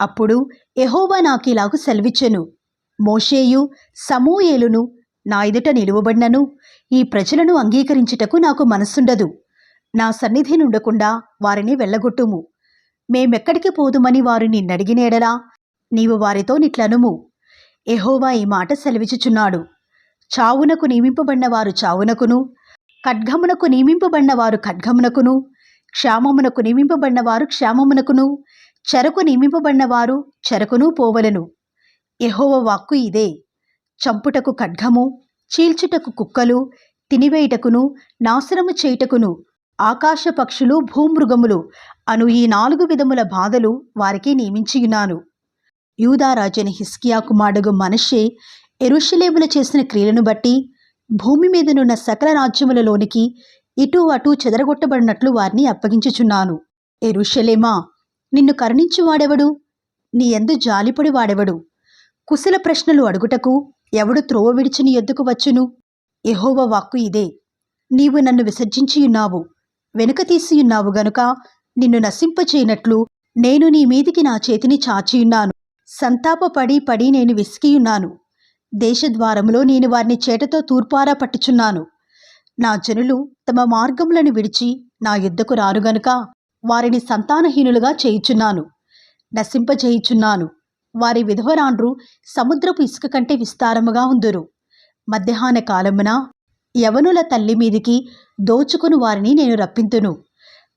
అప్పుడు యెహోవా నాకిలాగు సెలవిచ్చెను, మోషేయు సమూయేలును నా ఎదుట నిలువబడినను ఈ ప్రజలను అంగీకరించుటకు నాకు మనస్సుండదు. నా సన్నిధి నుండకుండా వారిని వెళ్ళగొట్టుము. మేమెక్కడికి పోదుమని వారు నిన్నడిగిన ఎడల నీవు వారితో నిట్లనుము, యెహోవా ఈ మాట సెలవిచ్చుచున్నాడు, చావునకు నియమింపబడిన వారు చావునకును, ఖడ్గమునకు నియమింపబడిన వారు ఖడ్గమునకును, క్షామమునకు నియమింపబడిన వారు క్షామమునకును, చెరకు నియమింపబడిన వారు చెరకును పోవలెను. యెహోవా వాక్కు ఇదే. చంపుటకు ఖడ్గము, చీల్చుటకు కుక్కలు, తినివేయుటకును నాశనము చేయుటకును ఆకాశ పక్షులు భూమృగములు అను ఈ 4 విధముల బాధలు వారికి నియమించియున్నాను. యూదారాజైన హిజ్కియా కుమారుడు మనష్షే యెరూషలేములో చేసిన క్రియలను బట్టి భూమి మీదనున్న సకల రాజ్యములలోనికి ఇటు అటు చెదరగొట్టబడినట్లు వారిని అప్పగించుచున్నాను. యెరూషలేమా, నిన్ను కరుణించువాడెవడు? నీ యందు జాలిపడి వాడెవడు? కుశల ప్రశ్నలు అడుగుటకు ఎవడు త్రోవ విడిచి నీ యొద్దకు వచ్చును? యెహోవా వాక్కు ఇదే. నీవు నన్ను విసర్జించియున్నావు, వెనుక తీసియున్నావు గనుక నిన్ను నశింపచేయనట్లు నేను నీ మీదికి నా చేతిని చాచియున్నాను. సంతాపపడి పడి నేను విసికియున్నాను. దేశద్వారములో నేను వారిని చేటతో తూర్పారా పట్టుచున్నాను. నా జనులు తమ మార్గములను విడిచి నా యుద్ధకు రారు గనుక వారిని సంతానహీనులుగా చేయుచున్నాను, నశింపచేయుచున్నాను. వారి విధవరాండ్రు సముద్రపు ఇసుక కంటే విస్తారముగా ఉందురు. మధ్యాహ్న కాలమున యవనుల తల్లి మీదికి దోచుకుని వారిని నేను రప్పింతును.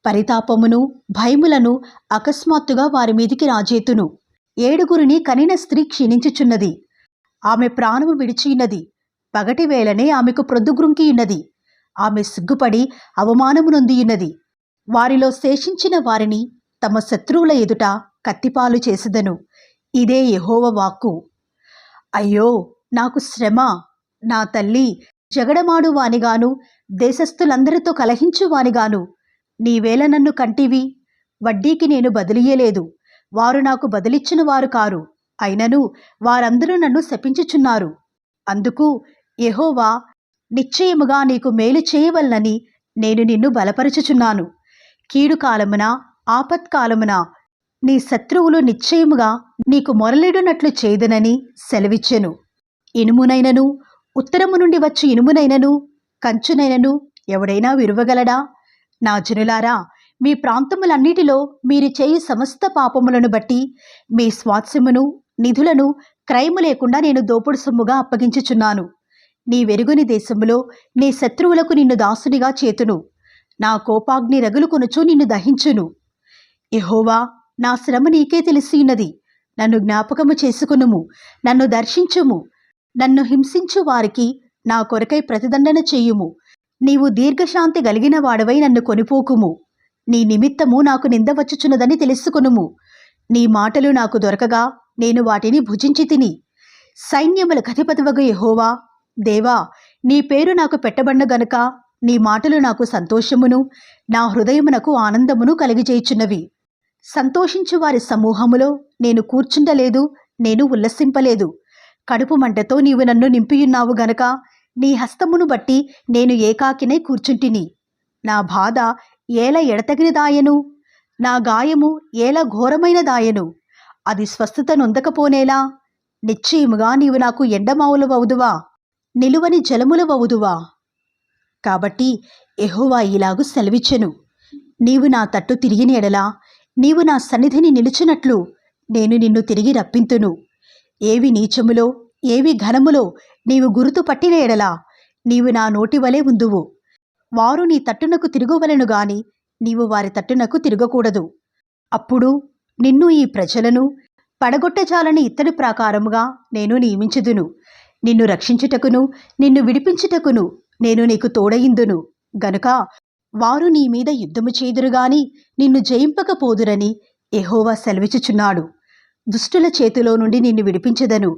పరితాపమును భయములను అకస్మాత్తుగా వారి మీదికి రాజేతును. 7 కనిన స్త్రీ క్షీణించుచున్నది. ఆమె ప్రాణము విడిచియున్నది. పగటి వేళనే ఆమెకు ప్రొద్దుగ్రుంకియున్నది. ఆమె సిగ్గుపడి అవమానము నొందియున్నది. వారిలో శేషించిన వారిని తమ శత్రువుల ఎదుట కత్తిపాలు చేసెదను. ఇదే యెహోవా వాక్కు. అయ్యో, నాకు శ్రమ! నా తల్లి, జగడమాడు వానిగాను దేశస్థులందరితో కలహించువానిగాను నీవేళ నన్ను కంటివి. వడ్డీకి నేను బదిలీయలేదు. వారు నాకు బదిలిచ్చిన వారు కారు. అయినను వారందరూ నన్ను శపించుచున్నారు. అందుకు యెహోవా, నిశ్చయముగా నీకు మేలు చేయవలనని నేను నిన్ను బలపరచుచున్నాను. కీడుకాలమున ఆపత్కాలమున నీ శత్రువులు నిశ్చయముగా నీకు మొరలిడునట్లు చేయుదునని సెలవిచ్చెను. ఇనుమునైనను ఉత్తరము నుండి వచ్చి ఇనుమునైనను కంచునైనను ఎవడైనా విరువగలడా? నా జనులారా, మీ ప్రాంతములన్నిటిలో మీరు చేయు సమస్త పాపములను బట్టి మీ స్వాస్థ్యమును నిధులను క్రయము లేకుండా నేను దోపుడు సొమ్ముగా అప్పగించుచున్నాను. నీ వెరుగుని దేశములో నీ శత్రువులకు నిన్ను దాసునిగా చేతును. నా కోపాగ్ని రగులుకొనుచు నిన్ను దహించును. యెహోవా, నా శ్రమ నీకే తెలిసియున్నది. నన్ను జ్ఞాపకము చేసుకునుము, నన్ను దర్శించుము. నన్ను హింసించు వారికి నా కొరకై ప్రతిదండన చేయుము. నీవు దీర్ఘశాంతి కలిగిన వాడవై నన్ను కొనిపోకుము. నీ నిమిత్తము నాకు నింద వచ్చుచున్నదని తెలుసుకొనుము. నీ మాటలు నాకు దొరకగా నేను వాటిని భుజించి తిని. సైన్యములకు అధిపతివగు యెహోవా, దేవా, నీ పేరు నాకు పెట్టబడిన గనుక నీ మాటలు నాకు సంతోషమును నా హృదయమునకు ఆనందమును కలిగిచేయుచున్నవి. సంతోషించు వారి సమూహములో నేను కూర్చుండలేదు, నేను ఉల్లసింపలేదు. కడుపు మంటతో నీవు నన్ను నింపియున్నావు గనక నీ హస్తమును బట్టి నేను ఏకాకినై కూర్చుంటిని. నా బాధ ఏల ఎడతగినదాయను, నా గాయము ఏల ఘోరమైనదాయను. అది స్వస్థత నొందకపోనేలా? నిశ్చయముగా నీవు నాకు ఎండమావులవవుదువా, నిలువని జలములవవుదువా? కాబట్టి యెహోవా ఇలాగు సెలవిచ్చెను, నీవు నా తట్టు తిరిగిన ఎడలా నీవు నా సన్నిధిని నిలుచున్నట్లు నేను నిన్ను తిరిగి రప్పింతును. ఏవి నీచములో ఏవి ఘనములో నీవు గురుతు పట్టిన ఎడలా నీవు నా నోటి వలె ఉందువు. వారు నీ తట్టునకు తిరుగువలెను గాని నీవు వారి తట్టునకు తిరగకూడదు. అప్పుడు నిన్ను ఈ ప్రజలను పడగొట్టజాలని ఇత్తడి ప్రాకారముగా నేను నియమించుదును. నిన్ను రక్షించుటకును నిన్ను విడిపించుటకును నేను నీకు తోడయిందును గనుక వారు నీ మీద యుద్ధము చేదురుగాని నిన్ను జయింపకపోదురని యెహోవా సెలవిచ్చుచున్నాడు. దుష్టుల చేతిలో నుండి నిన్ను విడిపించెదను,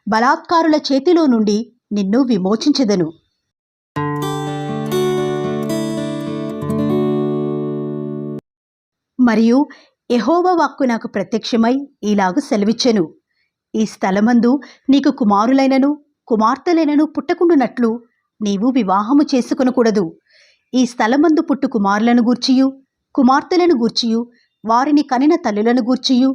బలాత్కారుల చేతిలో నుండి నిన్ను విమోచించెదను. మరియు యెహోవా వాక్కు నాకు ప్రత్యక్షమై ఇలాగు సెలవిచ్చెను, ఈ స్థలమందు నీకు కుమారులైనను కుమార్తెలైనను పుట్టకుండునట్లు నీవు వివాహము చేసుకొనకూడదు. ఈ స్థలమందు పుట్టు కుమారులను గూర్చియు కుమార్తెలను గూర్చియు వారిని కనిన తల్లులను గూర్చియు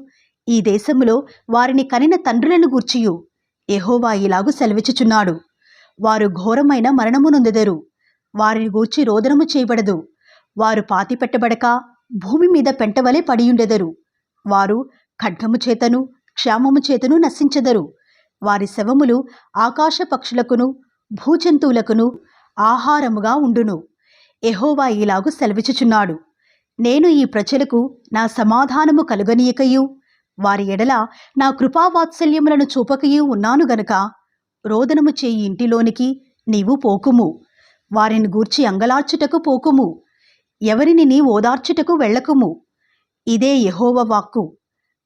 ఈ దేశములో వారిని కనిన తండ్రులను గూర్చియు యెహోవా ఇలాగు సెలవిచ్చుచున్నాడు. వారు ఘోరమైన మరణమునొందెదరు. వారిని గూర్చి రోదనము చేయబడదు. వారు పాతిపెట్టబడక భూమి మీద పెంటవలే పడియుండెదరు. వారు ఖడ్గము చేతను క్షామము చేతను నశించెదరు. వారి శవములు ఆకాశ పక్షులకును భూజంతువులకును ఆహారముగా ఉండును. యెహోవా ఇలాగు సెలవిచ్చుచున్నాడు. నేను ఈ ప్రజలకు నా సమాధానము కలుగనీయకయు వారి ఎడల నా కృపావాత్సల్యములను చూపకయు ఉన్నాను గనుక రోదనము చేయి ఇంటిలోనికి నీవు పోకుము. వారిని గూర్చి అంగలార్చుటకు పోకుము. ఎవరిని నీ ఓదార్చుటకు వెళ్ళకుము. ఇదే యెహోవా వాక్కు.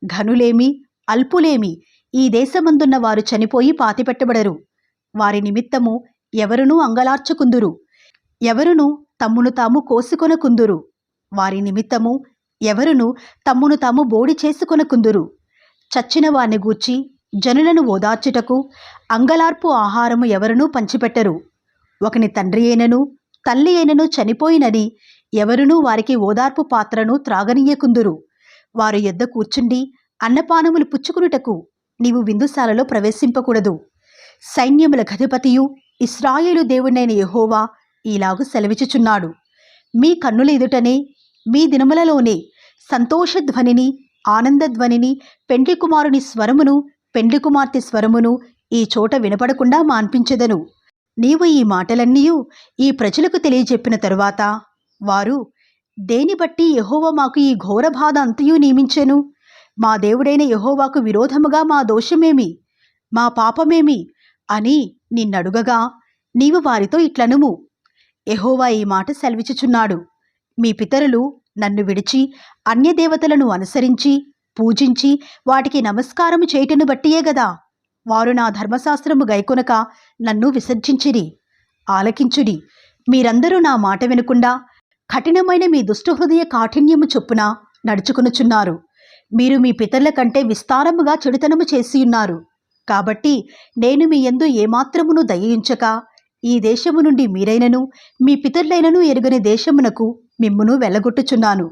ఘనులేమి అల్పులేమి ఈ దేశమందున్న వారు చనిపోయి పాతిపెట్టబడరు. వారి నిమిత్తము ఎవరునూ అంగలార్చుకుందురు. ఎవరును తమ్మును తాము కోసుకొనకుందురు. వారి నిమిత్తము ఎవరును తమ్మును తాము బోడి చేసుకొనకుందురు. చచ్చిన వారిని గూర్చి జనులను ఓదార్చుటకు అంగలార్పు ఆహారము ఎవరునూ పంచిపెట్టరు. ఒకని తండ్రి అయినను తల్లి అయినను చనిపోయినని ఎవరునూ వారికి ఓదార్పు పాత్రను త్రాగనీయకుందురు. వారు యొద్ద కూర్చుండి అన్నపానములు పుచ్చుకునుటకు నీవు విందుశాలలో ప్రవేశింపకూడదు. సైన్యముల అధిపతియు ఇశ్రాయేలు దేవుడైన యెహోవా ఇలాగు సెలవిచ్చుచున్నాడు. మీ కన్నుల ఎదుటనే మీ దినములలోనే సంతోషధ్వనిని ఆనందధ్వనిని పెండ్లి కుమారుని స్వరమును పెండ్లి కుమార్తె స్వరమును ఈ చోట వినపడకుండా మాన్పించెదను. నీవు ఈ మాటలన్నీయు ఈ ప్రజలకు తెలియజెప్పిన తరువాత వారు, దేని బట్టి యెహోవా మాకు ఈ ఘోర బాధ అంతయు నియమించెను? మా దేవుడైన యెహోవాకు విరోధముగా మా దోషమేమి, మా పాపమేమి అని నిన్నడుగగా నీవు వారితో ఇట్లనుము. యెహోవా ఈ మాట సెలవిచ్చుచున్నాడు. మీ పితరులు నన్ను విడిచి అన్యదేవతలను అనుసరించి పూజించి వాటికి నమస్కారము చేయుటను బట్టియే గదా వారు నా ధర్మశాస్త్రము గైకొనక నన్ను విసర్జించిరి. ఆలకించుడి. మీరందరూ నా మాట వినకుండా కఠినమైన మీ దుష్టహృదయ కాఠిన్యము చొప్పున నడుచుకొనుచున్నారు. మీరు మీ పితరుల కంటే విస్తారముగా చెడుతనము చేసియున్నారు. కాబట్టి నేను మీ యందు ఏమాత్రమును దయించక ఈ దేశము నుండి మీరైనను మీ పితరులైనను ఎరుగని దేశమునకు మిమ్మును వెళ్ళగొట్టుచున్నాను.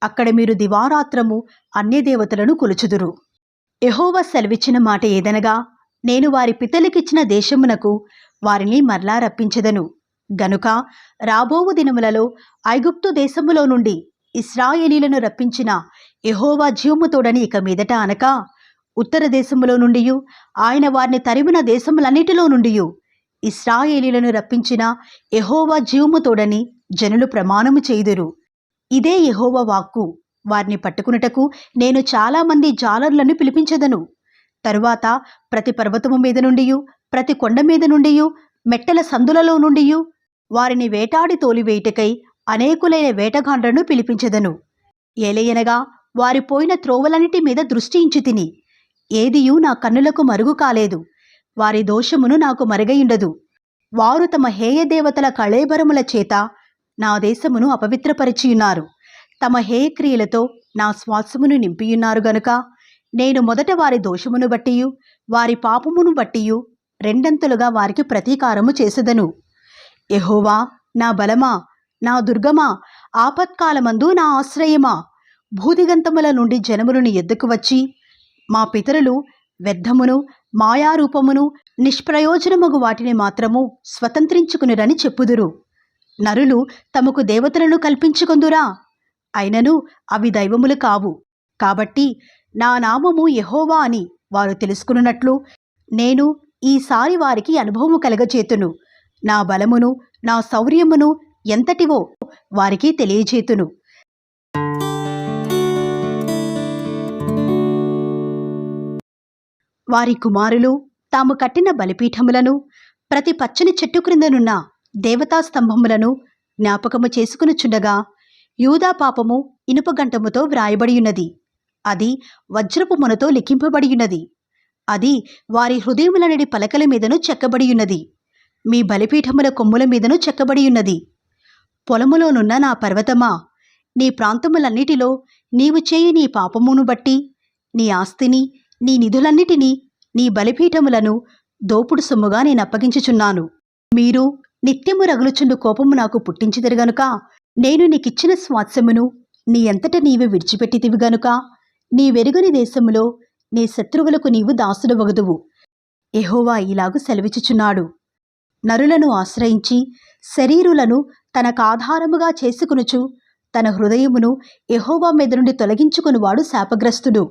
అక్కడ మీరు దివారాత్రము అన్యదేవతలను కొలుచుదురు. యెహోవా సెలవిచ్చిన మాట ఏదనగా, నేను వారి పితరులకిచ్చిన దేశమునకు వారిని మరలా రప్పించెదను. గనుక రాబోవు దినములలో ఐగుప్తు దేశములో నుండి ఇశ్రాయేలీలను రప్పించిన యెహోవా జీవముతోడని ఇక మీదట అనక, ఉత్తర దేశములో నుండియు ఆయన వారిని తరిమిన దేశములన్నిటిలో నుండియు ఇశ్రాయేలీలను రప్పించిన యెహోవా జీవముతోడని జనులు ప్రమాణము చేయుదురు. ఇదే యెహోవా వాక్కు. వారిని పట్టుకునుటకు నేను చాలామంది జాలరులను పిలిపించెదను. తరువాత ప్రతి పర్వతము మీద నుండియు ప్రతి కొండ మీద నుండియు మెట్టల సందులలో నుండియు వారిని వేటాడి తోలివేయుటకై అనేకులైన వేటగాండ్రను పిలిపించెదను. ఏలయనగా వారి పోయిన త్రోవలన్నిటి మీద దృష్టి ఇంచితిని. ఏదియూ నా కన్నులకు మరుగు కాలేదు. వారి దోషమును నాకు మరుగయుండదు. వారు తమ హేయదేవతల కళేబరముల చేత నా దేశమును అపవిత్రపరిచియున్నారు. తమ హేయక్రియలతో నా శ్వాసమును నింపియున్నారు గనుక నేను మొదట వారి దోషమును బట్టియు వారి పాపమును బట్టియు రెండంతలుగా వారికి ప్రతీకారము చేసెదను. యెహోవా నా బలమా, నా దుర్గమా, ఆపత్కాలమందు నా ఆశ్రయమా, భూదిగంతముల నుండి జనములను ఎద్దుకు వచ్చి మా పితరులు వ్యర్థమును మాయారూపమును నిష్ప్రయోజనమగు వాటిని మాత్రము స్వతంత్రించుకునిరని చెప్పుదురు. నరులు తమకు దేవతలను కల్పించుకొందురా, అయినను అవి దైవములు కావు. కాబట్టి నా నామము యెహోవా అని వారు తెలుసుకున్నట్లు నేను ఈసారి వారికి అనుభవము కలగచేతును. నా బలమును నా శౌర్యమును ఎంతటివో వారికి తెలియచేతును. వారి కుమారులు తాము కట్టిన బలిపీఠములను ప్రతి పచ్చని చెట్టు క్రిందనున్న దేవతా స్తంభములను జ్ఞాపకము చేసుకునుచుండగా యూదా పాపము ఇనుపగంటముతో వ్రాయబడియున్నది. అది వజ్రపు మునతో లిఖింపబడియున్నది. అది వారి హృదయములనడి పలకల మీదను చెక్కబడియున్నది. మీ బలిపీఠముల కొమ్ముల మీదను చెక్కబడియున్నది. పొలములోనున్న నా పర్వతమా, నీ ప్రాంతములన్నిటిలో నీవు చేయి నీ పాపమును బట్టి నీ ఆస్తిని నీ నిధులన్నిటినీ నీ బలిపీఠములను దోపుడు సొమ్ముగా నేను అప్పగించుచున్నాను. మీరు నిత్యము రగులుచుండు కోపము నాకు పుట్టించిదిరు గనుక నేను నీకిచ్చిన స్వాస్యమును నీ అంతట నీవే విడిచిపెట్టితివి గనుక నీ వెరుగని దేశములో నీ శత్రువులకు నీవు దాసుడవగదువు. యెహోవా ఇలాగు సెలవిచ్చుచున్నాడు. నరులను ఆశ్రయించి శరీరులను తనకాధారముగా చేసుకొనుచు తన హృదయమును యెహోవా మీద నుండి తొలగించుకునివాడు శాపగ్రస్తుడు.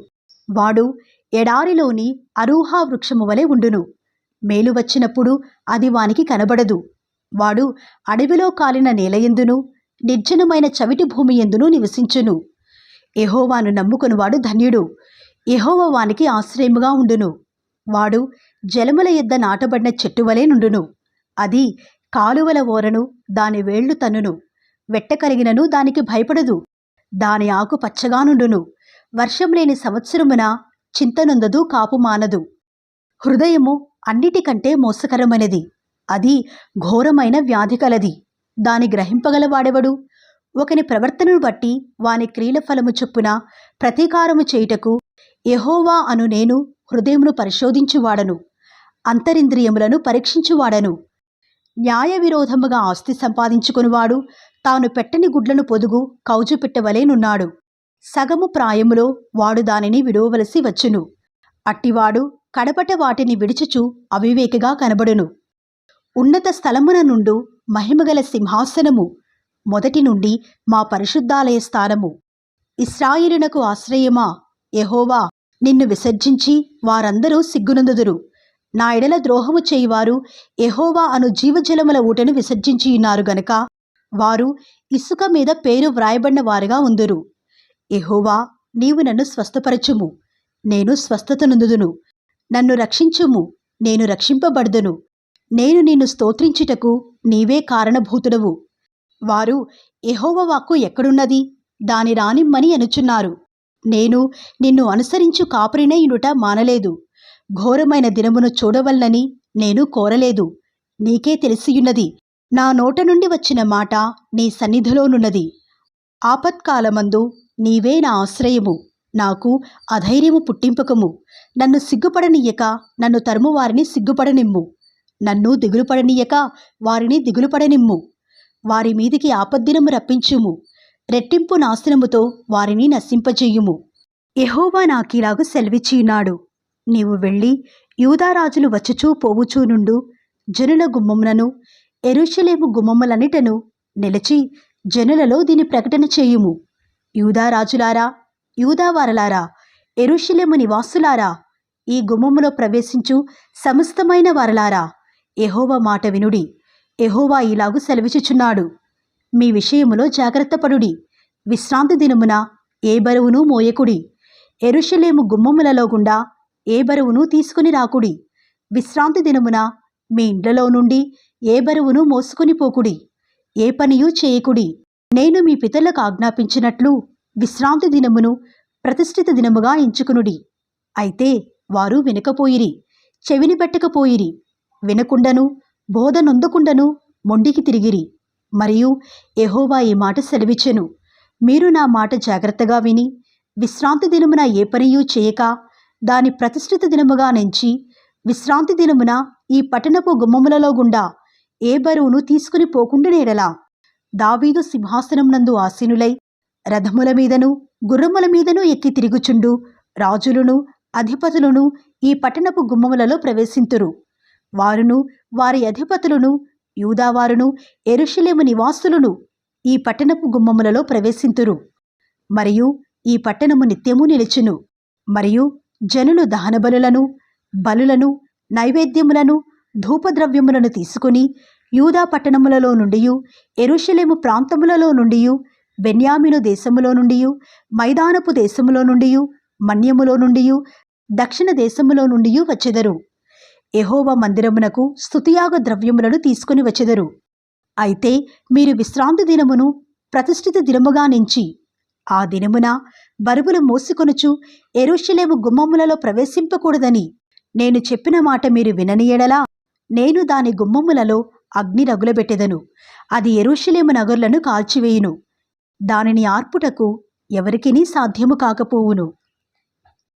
వాడు ఎడారిలోని అరూహా వృక్షము వలె ఉండును. మేలు వచ్చినప్పుడు అది వానికి కనబడదు. వాడు అడవిలో కాలిన నేలయందును నిర్జనమైన చవిటి భూమి యందును నివసించును. యెహోవాను నమ్ముకునివాడు ధన్యుడు. యెహోవా వానికి ఆశ్రయముగా ఉండును. వాడు జలముల యొద్ద నాటబడిన చెట్టువలే నుండును. అది కాలువల ఓరను దాని వేళ్లు తన్నును. వెట్ట కలిగినను దానికి భయపడదు. దాని ఆకు పచ్చగా నుండును. వర్షం లేని సంవత్సరమున చింతనొందదు, కాపు మానదు. హృదయము అన్నిటికంటే మోసకరమైనది. అది ఘోరమైన వ్యాధి కలది. దాని గ్రహింపగలవాడెవడు? ఒకని ప్రవర్తనను బట్టి వాని క్రియల ఫలము చొప్పున ప్రతీకారము చేయుటకు యెహోవా అను నేను హృదయమును పరిశోధించువాడను, అంతరింద్రియములను పరీక్షించువాడను. న్యాయ విరోధముగా ఆస్తి సంపాదించుకునివాడు తాను పెట్టని గుడ్లను పొదుగు కౌజు పెట్టవలేనున్నాడు. సగము ప్రాయములో వాడు దానిని విడువవలసి వచ్చును. అట్టివాడు కడపట వాటిని విడిచుచు అవివేకిగా కనబడును. ఉన్నత స్థలమున నుండు మహిమగల సింహాసనము, మొదటి నుండి మా పరిశుద్ధాలయ స్థానము. ఇశ్రాయేలునకు ఆశ్రయమా, యెహోవా నిన్ను విసర్జించి వారందరూ సిగ్గునందుదురు. నా ఎడల ద్రోహము చేయువారు యెహోవా అను జీవజలముల ఊటను విసర్జించియున్నారు గనుక వారు ఇసుక మీద పేరు వ్రాయబడిన వారుగా ఉందురు. యెహోవా నీవు నన్ను స్వస్థపరచుము, నేను స్వస్థతనందుదును. నన్ను రక్షించుము, నేను రక్షింపబడుదును. నేను నిన్ను స్తోత్రించుటకు నీవే కారణభూతుడవు. వారు యెహోవా వాక్కు ఎక్కడున్నది, దాని రానిమ్మని అనుచున్నారు. నేను నిన్ను అనుసరించు కాపరినయునుట మానలేదు. ఘోరమైన దినమును చూడవలనని నేను కోరలేదు. నీకే తెలిసియున్నది. నా నోట నుండి వచ్చిన మాట నీ సన్నిధిలోనున్నది. ఆపత్కాలమందు నీవే నా ఆశ్రయము. నాకు అధైర్యము పుట్టింపకము. నన్ను సిగ్గుపడనీయక నన్ను తరుమువారిని సిగ్గుపడనిమ్ము. నన్ను దిగులుపడనీయక వారిని దిగులుపడనిమ్ము. వారి మీదికి ఆపద్దినము రప్పించుము. రెట్టింపు నాశనముతో వారిని నశింపజేయుము. యెహోవా నాకీలాగు సెలవిచ్చియున్నాడు. నీవు వెళ్ళి యూదారాజులు వచ్చుచూ పోవుచూ నుండు జనుల గుమ్మములను యెరూషలేము గుమ్మములన్నిటను నిలిచి జనులలో దీని ప్రకటన చేయుము. యూదారాజులారా, యూదావారలారా, యెరూషలేము నివాసులారా, ఈ గుమ్మములో ప్రవేశించు సమస్తమైన వారలారా, యెహోవా మాట వినుడి. యెహోవా ఇలాగు సెలవిచ్చుచున్నాడు. మీ విషయములో జాగ్రత్తపడుడి. విశ్రాంతి దినమున ఏ బరువును మోయకుడి. యెరూషలేము గుమ్మములలో గుండా ఏ బరువును తీసుకుని రాకుడి. విశ్రాంతి దినమున మీ ఇండ్లలో నుండి ఏ బరువును మోసుకొని పోకుడి. ఏ పనియూ చేయకుడి. నేను మీ పితరులకు ఆజ్ఞాపించినట్లు విశ్రాంతి దినమును ప్రతిష్ఠిత దినముగా ఎంచుకునుడి. అయితే వారు వినకపోయిరి, చెవిని పెట్టకపోయిరి. వినకుండను బోధనొందకుండను మొండికి తిరిగిరి. మరియు యెహోవా ఈ మాట సెలవిచ్చెను. మీరు నా మాట జాగ్రత్తగా విని విశ్రాంతి దినమున ఏ పనియూ చేయక దాని ప్రతిష్ఠిత దినముగా నెంచి విశ్రాంతి దినమున ఈ పట్టణపు గుమ్మములలో గుండా ఏ బరువును తీసుకుని పోకుండానేడలా దావీదు సింహాసనం నందు ఆసీనులై రథముల మీదను గుర్రముల మీదను ఎక్కి తిరుగుచుండు రాజులను అధిపతులను ఈ పట్టణపు గుమ్మములలో ప్రవేశింతురు. వారును వారి అధిపతులను యూదావారును యెరూషలేము నివాసులను ఈ పట్టణపు గుమ్మములలో ప్రవేశింతురు. మరియు ఈ పట్టణము నిత్యము నిలిచును. మరియు జనులు దహనబలులను బలులను నైవేద్యములను ధూపద్రవ్యములను తీసుకుని యూదా పట్టణములలో నుండియు యెరూషలేము ప్రాంతములలో నుండియు బెన్యామీను దేశములో నుండియు మైదానపు దేశములో నుండియు మన్యములో నుండియు దక్షిణ దేశములో నుండియు వచ్చెదరు. యెహోవా మందిరమునకు స్తుతియాగ ద్రవ్యములను తీసుకుని వచ్చెదరు. అయితే మీరు విశ్రాంతి దినమును ప్రతిష్ఠిత దినముగా నించి ఆ దినమున బరువులు మోసుకొనుచు యెరూషలేము గుమ్మములలో ప్రవేశింపకూడదని నేను చెప్పిన మాట మీరు వినని ఎడల నేను దాని గుమ్మములలో అగ్ని రగులబెట్టెదను. అది యెరూషలేము నగరులను కాల్చివేయును. దానిని ఆర్పుటకు ఎవరికినీ సాధ్యము కాకపోవును.